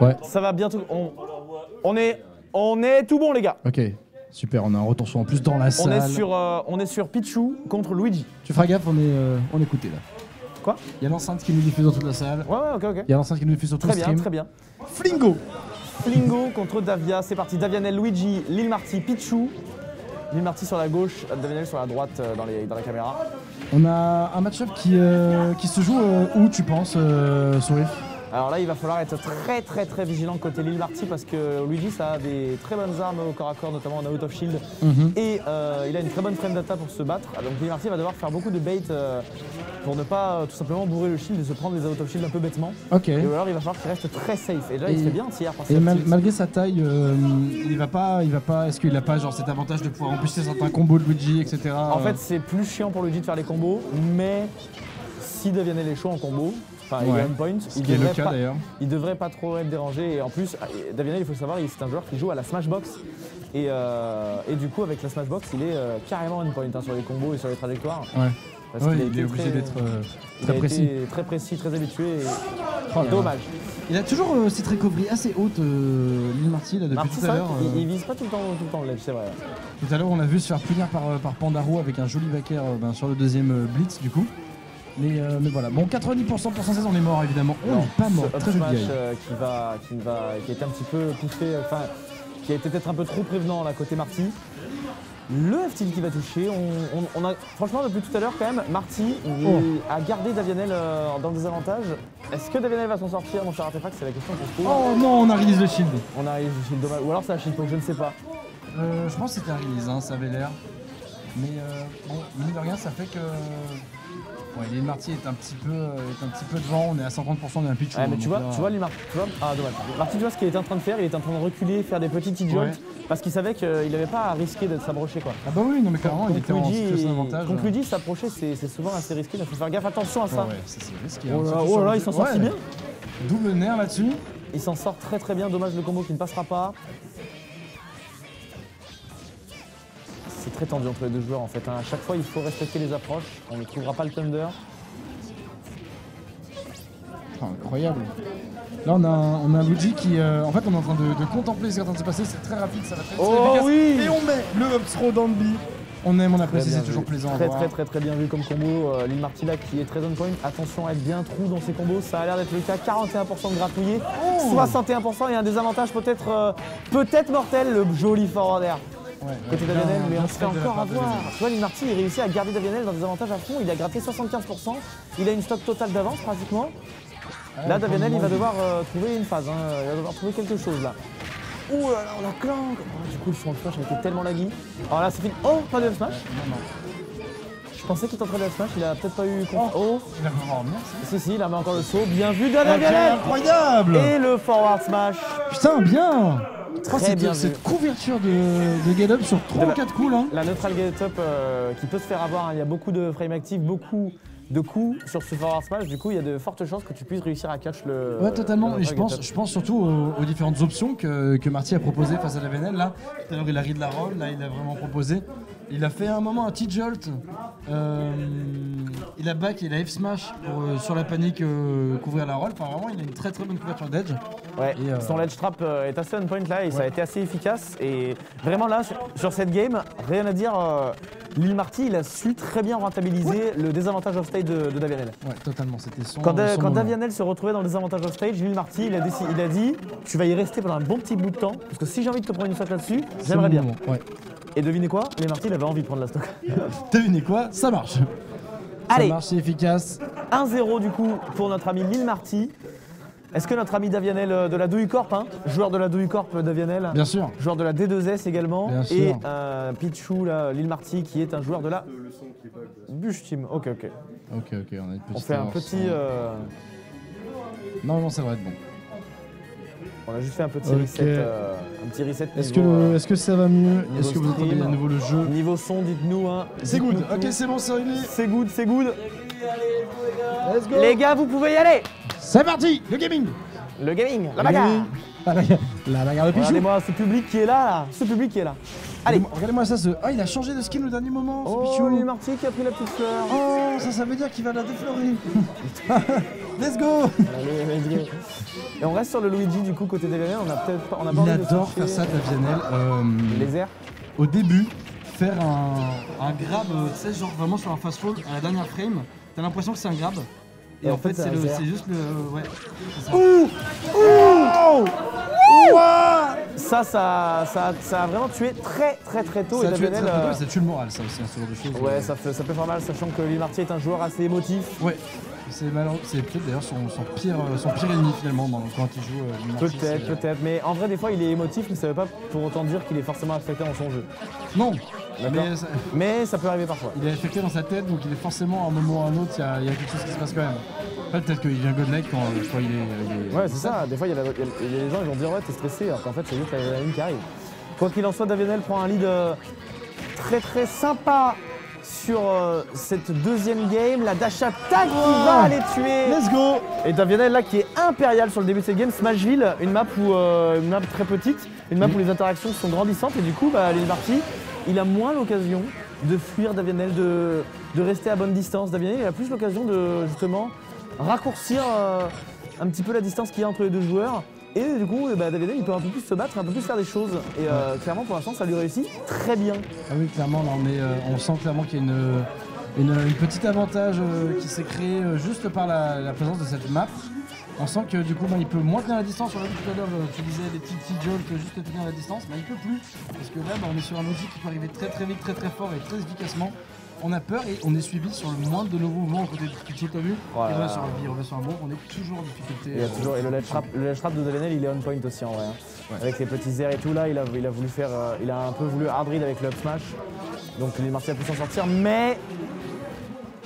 Ouais. Ça va bientôt. On est tout bon, les gars. Ok, super, on a un retour son en plus dans la salle. On est sur Pichu contre Luigi. Tu feras gaffe, on est écouté là. Quoi? Il y a l'enceinte qui nous diffuse dans toute la salle. Ouais, ok. Il y a l'enceinte qui nous diffuse sur tout le stream. Très bien. Flingo. Flingo contre Davia, c'est parti. Davianel, Luigi, Lil Marty, Pichu. Lil Marty sur la gauche, Davianel sur la droite dans la caméra. On a un match-up qui se joue où tu penses, Sourif? Alors là, il va falloir être très vigilant côté Lil Marty parce que Luigi, ça a des très bonnes armes au corps à corps, notamment en out of shield. Et il a une très bonne frame data pour se battre. Donc Lil Marty va devoir faire beaucoup de bait pour ne pas tout simplement bourrer le shield et se prendre les out of shield un peu bêtement. Ok. Et alors il va falloir qu'il reste très safe. Et là, il se fait bien tiers par Et malgré sa taille, il va pas. Est-ce qu'il a pas genre cet avantage de pouvoir empocher certains combos de Luigi, etc. En fait, c'est plus chiant pour Luigi de faire les combos, mais si Davianel est chaud en combo, enfin il a un point, il devrait pas trop être dérangé. Et en plus, Davianel, il faut savoir, c'est un joueur qui joue à la Smashbox. Et du coup, avec la Smashbox, il est carrément on point sur les combos et sur les trajectoires. Ouais. Parce qu'il est obligé d'être très précis. Très précis, très habitué. Et dommage. Il a toujours cette recovery assez haute, Lil Marty, là, depuis tout à l'heure. Il vise pas tout le temps le ledge, c'est vrai. Tout à l'heure, on a vu se faire punir par Pandaro avec un joli backer sur le deuxième blitz, du coup. Mais voilà, bon, 90% pour 116, on est mort évidemment. On n'est pas mort. Très smash qui a été un petit peu poussé, enfin, qui a été peut-être un peu trop prévenant là côté Marty. Le F-tilt qui va toucher, on a franchement depuis tout à l'heure quand même, Marty a gardé Davianel dans le désavantage. Est-ce que Davianel va s'en sortir mon cher Artefact? C'est la question qu'on se pose. Oh non, on a release le shield. On a release le shield, dommage. Ou alors c'est la shield poke, je ne sais pas. Je pense que c'était un release, ça avait l'air. Mais bon, mine de rien, ça fait que... Ouais, Lil Marty est un petit peu devant, on est à 130% d'un pitch. Ouais, mais tu vois, Lil Marty, ah dommage. Marty, tu vois ce qu'il était en train de faire, il était en train de reculer, faire des petits jolts, parce qu'il savait qu'il n'avait pas à risquer de s'approcher quoi. Ah bah oui, non mais clairement, il était en situation d'avantage. Donc Luigi, s'approcher, c'est souvent assez risqué, donc il faut faire gaffe, attention à ça. Ouais, c'est risqué. Oh là, il s'en sort si bien. Double nerf là-dessus. Il s'en sort très bien, dommage le combo qui ne passera pas. C'est très tendu entre les deux joueurs en fait. À chaque fois, il faut respecter les approches. On ne trouvera pas le thunder. Incroyable. Là, on a un Luigi qui... en fait, on est en train de contempler ce qui est en train de se passer. C'est très rapide, ça va très efficace. Oui. Et on met le up throw dans le B. On aime, on apprécie, c'est toujours plaisant à voir. Très bien vu comme combo. Lil Marty là qui est très on point. Attention à être bien trou dans ses combos. Ça a l'air d'être le cas. 41% de gratouillé. 61% et un désavantage peut-être mortel. Le joli forward air. Ouais, côté Davianel, mais on se fait encore avoir. Tu vois, Lil Marty, il réussit à garder Davianel dans des avantages à fond. Il a gratté 75%. Il a une stock totale d'avance pratiquement. Là, Davianel, il va devoir trouver une phase. Il va devoir trouver quelque chose là. Ouh là là, on la clanque. Du coup, le son de flash a été tellement laggy. Alors là, c'est fini. Oh, pas de smash. Non. Je pensais qu'il tenterait le smash. Il a peut-être pas eu. Oh, il a vraiment merci. Si, il a mis encore le saut. Bien vu de Davianel. Incroyable. Et le forward smash. Putain, bien. Très bien cette couverture de get-up sur 3 ou 4 coups là. La neutral get-up qui peut se faire avoir, il y a beaucoup de frames actifs, beaucoup de coups sur ce forward smash, du coup il y a de fortes chances que tu puisses réussir à catch le... Ouais totalement, et je pense surtout aux différentes options que Marty a proposées face à Davianel. Là, tout à l'heure il a read la roll, là il a vraiment proposé. Il a fait à un moment un T-Jolt, il a back, il a F-Smash pour sur la panique couvrir la roll. Enfin vraiment il a une très bonne couverture d'edge. Ouais, et son ledge trap est assez on point là et ça a été assez efficace. Et vraiment là, sur cette game, rien à dire, Lil Marty il a su très bien rentabiliser le désavantage off stage de Davianel. Ouais totalement, c'était son Quand moment. Davianel se retrouvait dans le désavantage off stage, Lil Marty il a dit tu vas y rester pendant un bon petit bout de temps parce que si j'ai envie de te prendre une stock là-dessus, j'aimerais bien. Ouais. Et devinez quoi, Lil Marty il avait envie de prendre la stock. Devinez quoi, ça marche. Allez, ça marche, c'est efficace. 1-0 du coup pour notre ami Lil Marty. Est-ce que notre ami Davianel de la Douille Corp, joueur de la Douille Corp Davianel, bien sûr, joueur de la D2S également, bien et sûr. Pichu, Lil Marty qui est un joueur de la Bush Team. Ok, on a fait un petit... Non, ça devrait être bon. On a juste fait un petit reset. Un petit reset. Est-ce que ça va mieux? Est-ce que vous entendez à nouveau le jeu? Niveau son, dites-nous. C'est good. Ok, c'est bon, c'est réglé. C'est good. Let's go. Les gars, vous pouvez y aller. C'est parti, le gaming, la bagarre. La bagarre de Pichou. Regardez-moi ce public qui est là. Ce public qui est là. Allez. Regardez-moi ça, ah il a changé de skin au dernier moment, ce Oh, Pichou. Lil Marty qui a pris la petite fleur. Oh, ça veut dire qu'il va la déflorer. Let's go. Allez, let's go. Et on reste sur le Luigi du coup côté Davianel, on a peut-être pas Il envie de adore switcher. faire ça, Davianel. Les airs. Au début, faire un grab, tu sais, genre vraiment sur un fast-fall à la dernière frame, t'as l'impression que c'est un grab. Et en fait, c'est juste le. Ouais, c'est ça. Ouh! Ça a vraiment tué très tôt. Ça et tue, Davianel, ça tue le moral, ça aussi, ce genre de choses. ouais, ça peut faire mal, sachant que Lil Marty est un joueur assez émotif. Ouais, c'est malheureux. C'est peut-être d'ailleurs son pire ennemi finalement quand il joue Lil Marty. Peut-être. Mais en vrai, des fois, il est émotif, mais ça veut pas pour autant dire qu'il est forcément affecté dans son jeu. Non, D'accord. Mais ça peut arriver parfois. il est affecté dans sa tête, donc il est forcément à un moment ou à un autre, il y a quelque chose qui se passe quand même. Après, peut-être qu'il vient godlike quand il est. Ouais, c'est ça. Des fois, il y a des gens qui vont dire ouais, t'es stressé, alors qu'en fait, c'est juste la ligne qui arrive. Quoi qu'il en soit, Davianel prend un lead très sympa sur cette deuxième game. La dash attack qui va aller tuer. Let's go. Et Davianel là qui est impérial sur le début de cette game. Smashville, une map très petite, une map où les interactions sont grandissantes et du coup, Lil Marty, il a moins l'occasion de fuir Davianel, de rester à bonne distance. Davianel, il a plus l'occasion de justement raccourcir un petit peu la distance qu'il y a entre les deux joueurs. Et du coup, Davianel, il peut un peu plus se battre, un peu plus faire des choses. Et clairement, pour l'instant, ça lui réussit très bien. Ah oui, clairement, là, on sent clairement qu'il y a une petite avantage qui s'est créé juste par la présence de cette map. On sent que du coup, il peut moins tenir la distance. Sur la tout à l'heure, tu disais des petits jolts juste tenir la distance, mais il peut plus. Parce que là, on est sur un outil qui peut arriver très vite, très fort et très efficacement. On a peur et on est suivi sur le moindre de nos mouvements aux côtés de Pichou, t'as vu? Voilà. Il revient sur un V, il revient sur un bon, on est toujours en difficulté. Et le ledge trap de Davianel, il est on point aussi en vrai. Ouais. Avec les petits airs et tout là, il a voulu faire, il a un peu voulu hard read avec le up smash. Donc Lil Marty a pu s'en sortir, mais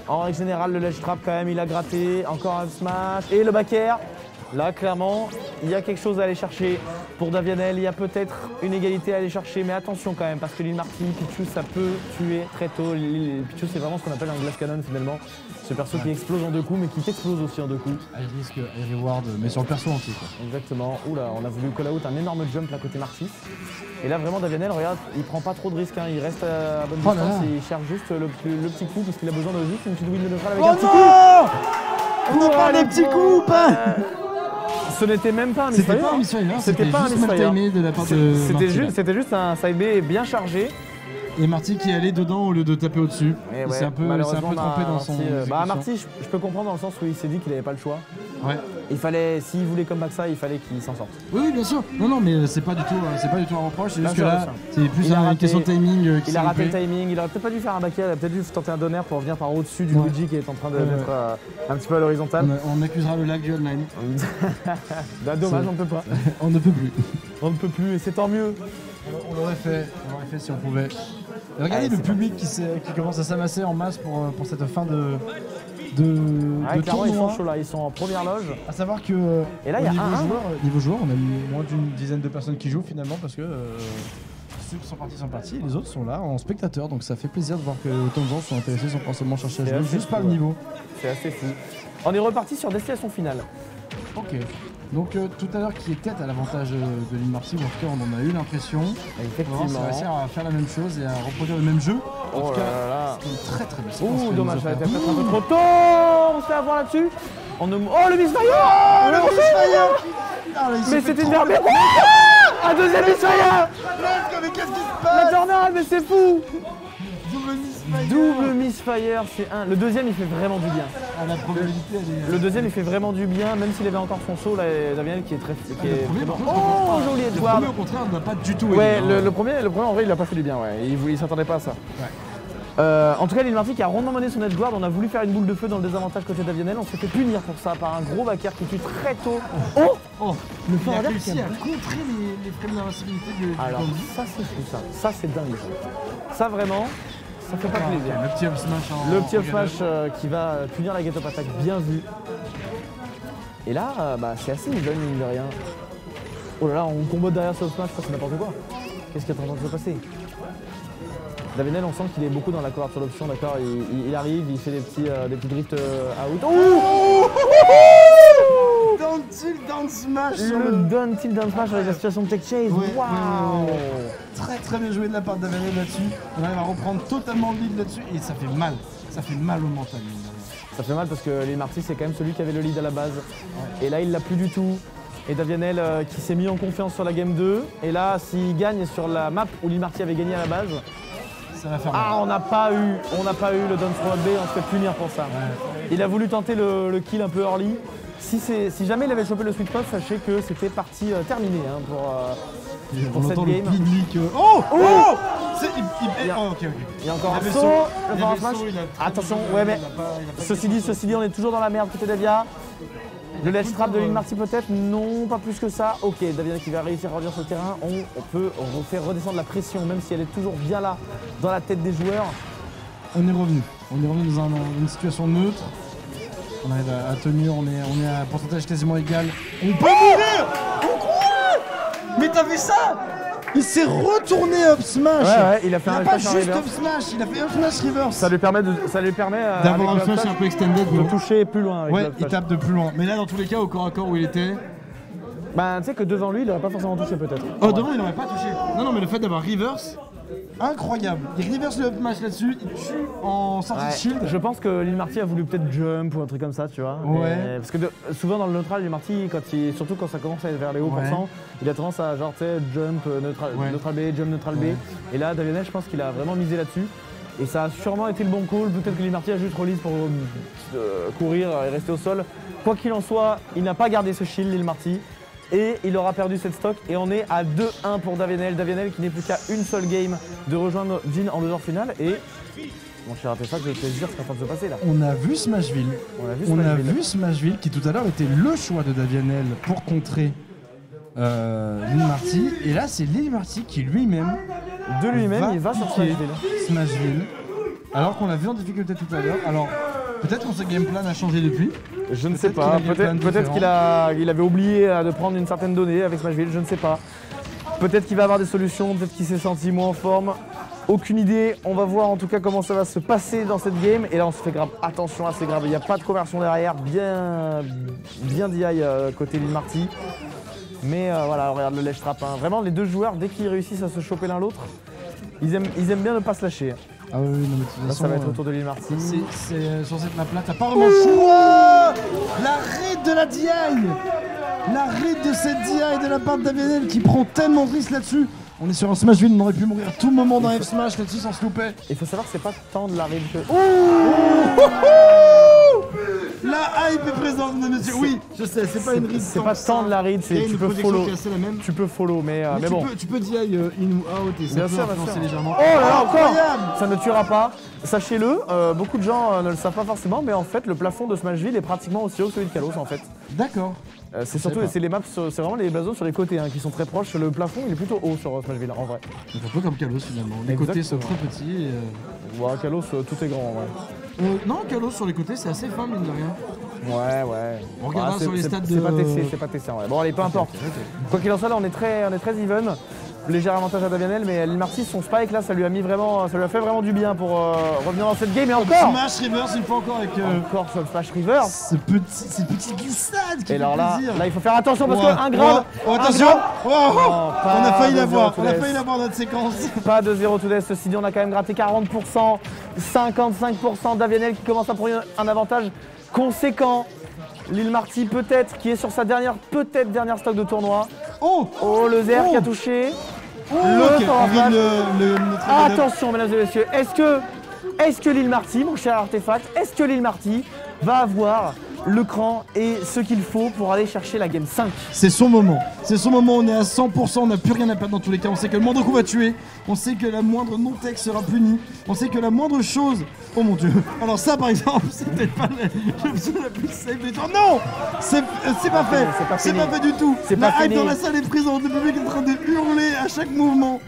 en règle générale, le ledge trap quand même, il a gratté, encore un up smash et le back air. Là, clairement, il y a quelque chose à aller chercher pour Davianel. Il y a peut-être une égalité à aller chercher, mais attention quand même, parce que Lil Marty, Pichou, ça peut tuer très tôt. Pichou, c'est vraiment ce qu'on appelle un glass cannon finalement. Ce perso qui explose en deux coups, mais qui t'explose aussi en deux coups. High risk, high reward, mais sur le perso entier. Quoi. Exactement. Oula, on a voulu call out un énorme jump là côté Marty. Et là, vraiment, Davianel, regarde, il prend pas trop de risques. Hein. Il reste à bonne distance et il cherche juste le petit coup, parce qu'il a besoin de juste une petite win de neutral avec un petit coup. On n'a pas des petits coups Ce n'était même pas un misfire. C'était pas un misfire, c'était pas juste mal timé de la part de Marty. C'était juste un side B bien chargé. Et Marty qui est allé dedans au lieu de taper au-dessus. Il s'est un peu trompé dans son exécution. Marty, je peux comprendre dans le sens où il s'est dit qu'il n'avait pas le choix. Ouais. Il fallait, s'il voulait comeback ça, il fallait qu'il s'en sorte. Oui, bien sûr. Non, mais c'est pas du tout un reproche. C'est juste que là, c'est plus une question de timing. Il a raté le timing. Il aurait peut-être pas dû faire un back air, il a peut-être dû tenter un donner pour venir par au-dessus du Luigi qui est en train de mettre un petit peu à l'horizontale. On accusera le lag du online. Dommage, on ne peut pas. On ne peut plus. On ne peut plus, et c'est tant mieux. On l'aurait fait si on pouvait. Et regardez le public qui commence à s'amasser en masse pour cette fin de tournoi. Ils sont chauds là, ils sont en première loge. À savoir que et là, il y a niveau joueur, on a eu moins d'une dizaine de personnes qui jouent finalement parce que ceux qui sont partis et les autres sont là en spectateur. Donc ça fait plaisir de voir que autant de gens sont intéressés sans forcément chercher à jouer, juste par le niveau. C'est assez fou. On est reparti sur destination finale. Ok. Donc tout à l'heure qui est tête à l'avantage de Lil Marty, ou en tout cas on en a eu l'impression. Effectivement. On va réussir à faire la même chose et à reproduire le même jeu. En tout cas, c'était très bien. Ouh, dommage, ça a été peut-être un peu trop tôt. On se fait avoir là-dessus. Oh le misfire. Oh le misfire. Mais c'était une merveille. Un deuxième misfire. Mais qu'est-ce qui se passe? La tornade, mais c'est fou. Double misfire, c'est un. Le deuxième, il fait vraiment du bien. La probabilité, le deuxième, il fait vraiment du bien, même s'il avait encore son saut, là, Davianel qui est très. Bon. Oh, joli Edward. Le premier, au contraire, n'a pas du tout. Ouais, le premier, en vrai, il a pas fait du bien, ouais. Il s'attendait pas à ça. Ouais. En tout cas, Lil Marty qui a rondement mené son edgeguard, on a voulu faire une boule de feu dans le désavantage côté Davianel, on s'est fait punir pour ça par un gros backer qui tue très tôt. Oh le il a réussi à contrer les frames d'invincibilité de alors ça c'est fou ça c'est dingue. Ça vraiment, ça fait pas plaisir. Le petit up smash. Le petit up smash qui va punir la get-up attack, bien vu. Et là, c'est assez even mine de rien. Oh là là, on combo derrière ce up smash, c'est n'importe quoi. Qu'est-ce qui est en train de se passer? Davianel, on sent qu'il est beaucoup dans la couverture d'option, d'accord, il arrive, il fait des petits drifts out. Oh down tilt down smash sur Le down tilt down smash avec la situation de tech chase. Waouh. Très très bien joué de la part d'Avanel là-dessus. On arrive à reprendre totalement le lead là-dessus et ça fait mal. Ça fait mal au mental. Ça fait mal parce que Lil Marty c'est quand même celui qui avait le lead à la base. Et là il l'a plus du tout. Et Davianel qui s'est mis en confiance sur la game 2. Et là s'il gagne sur la map où Lil Marty avait gagné à la base, ça va faire mal. Ah, on n'a pas eu le down throw B, on se fait punir pour ça. Ouais. Il a voulu tenter le kill un peu early. Si jamais il avait chopé le sweet spot, sachez que c'était partie terminée hein, pour cette game. Il y a encore un saut, le smash. Attention, ouais mais ceci dit, on est toujours dans la merde côté Davia. Le ledge trap de Lil Marty peut-être? Non, pas plus que ça. Ok, Davianel qui va réussir à revenir sur le terrain. On peut faire redescendre la pression, même si elle est toujours bien là, dans la tête des joueurs. On est revenu dans une situation neutre. On arrive à tenir, on est à un pourcentage quasiment égal. On peut mourir! On croit! Mais t'as vu ça? Il s'est retourné up smash! Ouais, il a fait pas juste up smash, il a fait up smash reverse. Ça lui permet d'avoir un flash un peu extended, de toucher plus loin avec ouais, il tape de plus loin. Mais là, dans tous les cas, au corps à corps où il était. Bah, tu sais que devant lui, il aurait pas forcément touché peut-être. Oh, devant, il n'aurait pas touché. Non, mais le fait d'avoir reverse. Incroyable, il reverse le up smash là-dessus, il tue en sortie de shield. Je pense que Lil Marty a voulu peut-être jump ou un truc comme ça, tu vois. Ouais. Parce que souvent dans le neutral, Lil Marty, surtout quand ça commence à être vers les hauts pourcents, il a tendance à genre, tu sais, jump, neutral B, jump, neutral B. Et là, Davianel, je pense qu'il a vraiment misé là-dessus. Et ça a sûrement été le bon call. Peut-être que Lil Marty a juste release pour courir et rester au sol. Quoi qu'il en soit, il n'a pas gardé ce shield, Lil Marty. Et il aura perdu cette stock et on est à 2-1 pour Davianel. Davianel qui n'est plus qu'à une seule game de rejoindre Jin en loser final. Et mon cher artefact, je vais te dire ce qui est en train de se passer là. On a vu Smashville. On a vu Smashville qui tout à l'heure était le choix de Davianel pour contrer Lil Marty. Et là c'est Lil Marty qui lui-même il va sur Smashville. Alors qu'on l'a vu en difficulté tout à l'heure. Alors peut-être que ce game plan a changé depuis. Je ne sais pas, peut-être qu'il avait oublié de prendre une certaine donnée avec Smashville, je ne sais pas. Peut-être qu'il va avoir des solutions, peut-être qu'il s'est senti moins en forme. Aucune idée, on va voir en tout cas comment ça va se passer dans cette game. Et là on se fait grave, attention à ces graves, il n'y a pas de conversion derrière, bien DI côté Lil Marty. Mais voilà, regarde le ledge trap, hein. Vraiment les deux joueurs, dès qu'ils réussissent à se choper l'un l'autre, ils aiment bien ne pas se lâcher. Ah oui, non, mais de toute façon, ça va être autour de Lil Marty. C'est sur cette map là, t'as pas vraiment choix. La raid de la DI. La raid de cette DI de la part de Davianel qui prend tellement de risques là-dessus. On est sur un Smashville, on aurait pu mourir à tout moment dans F Smash là-dessus sans se louper. Il faut savoir que c'est pas tant de la raid que... La hype est présente, monsieur. Oui, je sais, c'est pas une raid. C'est pas tant de la raid, c'est tu peux follow. Tu peux follow, mais bon. Tu peux DI in ou out et ça peut influencer légèrement. Oh là encore, ça ne tuera pas. Sachez-le, beaucoup de gens ne le savent pas forcément, mais en fait le plafond de Smashville est pratiquement aussi haut que celui de Kalos en fait. D'accord. C'est les maps, c'est vraiment les blasons sur les côtés hein, qui sont très proches. Le plafond il est plutôt haut sur Smashville en vrai. Donc un peu comme Kalos finalement. Les côtés sont très petits. Ouais, Kalos tout est grand en vrai. Non, Kalos sur les côtés c'est assez fin mine de rien. Ouais. On regardera sur les stats de... C'est pas TC en vrai. Bon allez, peu importe. Quoi qu'il en soit là on est très even. Léger avantage à Davianel, mais Lil Marty, son spike là, ça lui a fait vraiment du bien pour revenir dans cette game. Et encore Smash reverse une fois encore avec... Encore sur le smash reverse. Ces petites glissades qui et fait alors plaisir. Là il faut faire attention parce qu'un grave... attention on a failli l'avoir, notre séquence. Pas de 0 to death, ceci dit on a quand même gratté 40%, 55% Davianel qui commence à prendre un avantage conséquent. Lil Marty peut-être qui est sur sa dernière stock de tournoi. Oh le ZR qui a touché. Attention mesdames et messieurs, est-ce que Lil Marty, mon cher artefact, est-ce que Lil Marty va avoir le cran et ce qu'il faut pour aller chercher la game 5? C'est son moment, on est à 100%, on n'a plus rien à perdre dans tous les cas, on sait que le moindre coup va tuer, on sait que la moindre non-tech sera punie, on sait que la moindre chose... Oh mon dieu, alors ça par exemple, c'est peut-être pas l'option la plus safe des temps. Non, c'est pas fait, c'est pas fait du tout. La hype dans la salle est présente, le public est en train de hurler à chaque mouvement.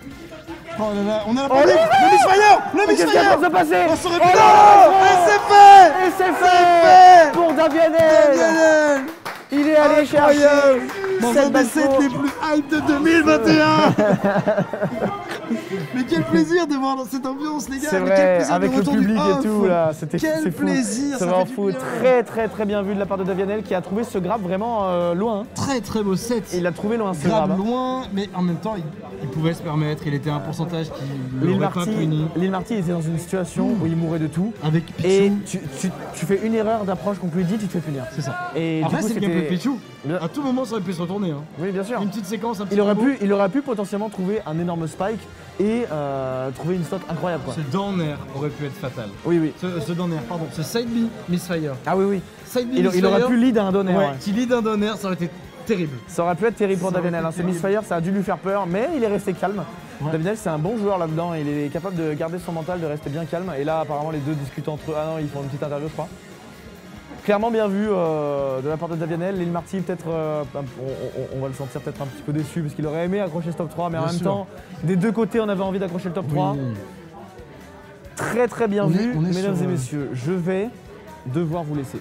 Oh là là, on a la première. Le Mixfire. Qu'est-ce qui va se passer? On serait plus et c'est fait pour Davianel. Il est allé chercher dans un des sets les plus hype de 2021. Mais quel plaisir de voir dans cette ambiance, les gars. C'est Mais quel vrai, plaisir avec de le retour du public et off. tout là, c'était Quel c'est fou. plaisir, C'est ça vraiment fait du fou. bien. Très bien vu de la part de Davianel qui a trouvé ce grab vraiment loin. Hein. Très beau set. Il l'a trouvé loin ce Grab grab. Hein. loin, mais en même temps, il pouvait se permettre. Il était à un pourcentage qui ne Lil l'aurait pas puni. Marty était dans une situation où il mourait de tout. Avec Et Pichou. tu fais une erreur d'approche qu'on lui dit, tu te fais punir. C'est ça. Et Après, du coup, c'est le gameplay de c'était. Pichou. Bien- À tout moment, ça aurait pu se retourner. Hein. Oui, bien sûr. Une petite séquence, un petit Il aurait pu potentiellement trouver un énorme spike et trouver une stock incroyable. Quoi. Ce down air aurait pu être fatal. Oui. Ce down air, pardon. Ce side B misfire. Ah oui. Side B Il misfire. aurait pu lead à un donner. Ouais, Ouais. qui lead un down air, ça aurait été terrible. Ça aurait pu être terrible pour Ça aurait Davianel. été Ce terrible. misfire, ça a dû lui faire peur, mais il est resté calme. Ouais. Davianel, c'est un bon joueur là-dedans. Il est capable de garder son mental, de rester bien calme. Et là, apparemment, les deux discutent entre eux. Ah non, ils font une petite interview, je crois. Clairement bien vu de la part de Davianel. Lil Marty, peut-être, on va le sentir peut-être un petit peu déçu parce qu'il aurait aimé accrocher ce top 3, mais en Bien même sûr. temps, des deux côtés, on avait envie d'accrocher le top 3. Oui. Très bien On est- vu, on est mesdames sur, et messieurs. Je vais devoir vous laisser.